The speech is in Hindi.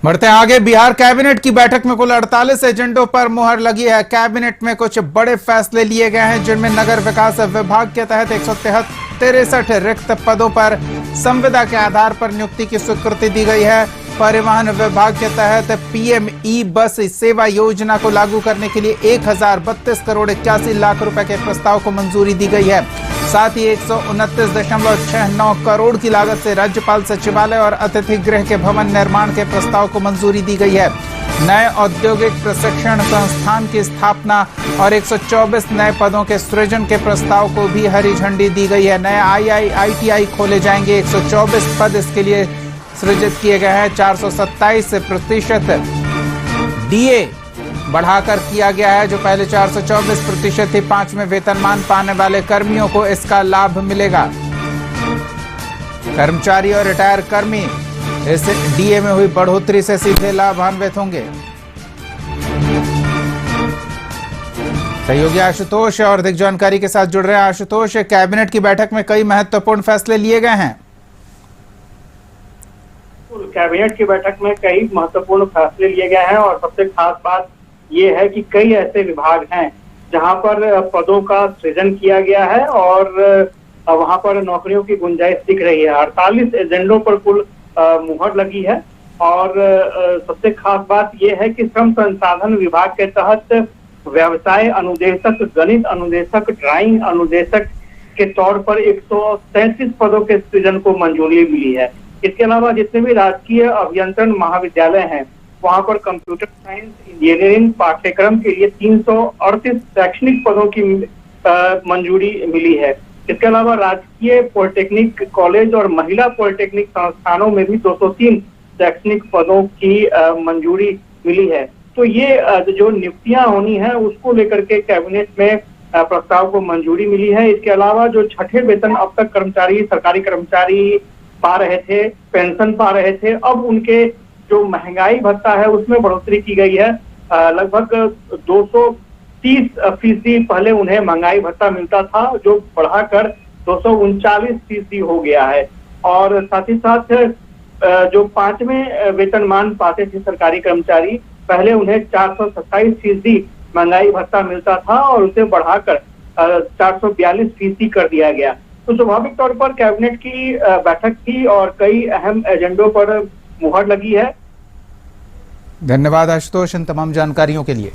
बढ़ते हैं आगे। बिहार कैबिनेट की बैठक में कुल 48 एजेंडों पर मुहर लगी है। कैबिनेट में कुछ बड़े फैसले लिए गए हैं, जिनमें नगर विकास विभाग के तहत 163 रिक्त पदों पर संविदा के आधार पर नियुक्ति की स्वीकृति दी गई है। परिवहन विभाग के तहत पीएम ई बस सेवा योजना को लागू करने के लिए 1032 करोड़ 81 लाख रुपए के प्रस्ताव को मंजूरी दी गई है। साथ ही 129.69 करोड़ की लागत से राज्यपाल सचिवालय और अतिथि गृह के भवन निर्माण के प्रस्ताव को मंजूरी दी गई है। नए औद्योगिक प्रशिक्षण संस्थान की स्थापना और 124 नए पदों के सृजन के प्रस्ताव को भी हरी झंडी दी गई है। नए IITI खोले जाएंगे, 124 पद इसके लिए सृजित किए गए हैं। 427% DA बढ़ाकर किया गया है, जो पहले 424% थी। 5वें वेतनमान पाने वाले कर्मियों को इसका लाभ मिलेगा। कर्मचारी और रिटायर कर्मी इस DA में हुई बढ़ोतरी से सीधे लाभान्वित होंगे। सहयोगी आशुतोष और अधिक जानकारी के साथ जुड़ रहे हैं। आशुतोष, कैबिनेट की बैठक में कई महत्वपूर्ण फैसले लिए गए हैं। कैबिनेट की बैठक में कई महत्वपूर्ण फैसले लिए गए हैं और सबसे खास बात ये है कि कई ऐसे विभाग हैं जहां पर पदों का सृजन किया गया है और वहां पर नौकरियों की गुंजाइश दिख रही है। 48 एजेंडों पर कुल मुहर लगी है और सबसे खास बात यह है कि श्रम संसाधन विभाग के तहत व्यवसाय अनुदेशक, गणित अनुदेशक, ड्राइंग अनुदेशक के तौर पर 133 पदों के सृजन को मंजूरी मिली है। इसके अलावा जितने भी राजकीय अभियंत्रण महाविद्यालय हैं वहां पर कंप्यूटर साइंस इंजीनियरिंग पाठ्यक्रम के लिए 338 शैक्षणिक पदों की मंजूरी मिली है। इसके अलावा राजकीय पॉलिटेक्निक कॉलेज और महिला पॉलिटेक्निक संस्थानों में भी 203 शैक्षणिक पदों की मंजूरी मिली है। तो ये जो नियुक्तियां होनी है उसको लेकर के कैबिनेट में प्रस्ताव को मंजूरी मिली है। इसके अलावा जो छठे वेतन अब तक कर्मचारी, सरकारी कर्मचारी पा रहे थे, पेंशन पा रहे थे, अब उनके जो महंगाई भत्ता है उसमें बढ़ोतरी की गई है। लगभग 230% पहले उन्हें महंगाई भत्ता मिलता था, जो बढ़ाकर 239% हो गया है। और साथ ही साथ जो 5वें वेतनमान पाते थे सरकारी कर्मचारी, पहले उन्हें 427% महंगाई भत्ता मिलता था और उसे बढ़ाकर 442% कर दिया गया। तो स्वाभाविक तौर पर कैबिनेट की बैठक थी और कई अहम एजेंडों पर मुहर लगी है। धन्यवाद आशुतोष इन तमाम जानकारियों के लिए।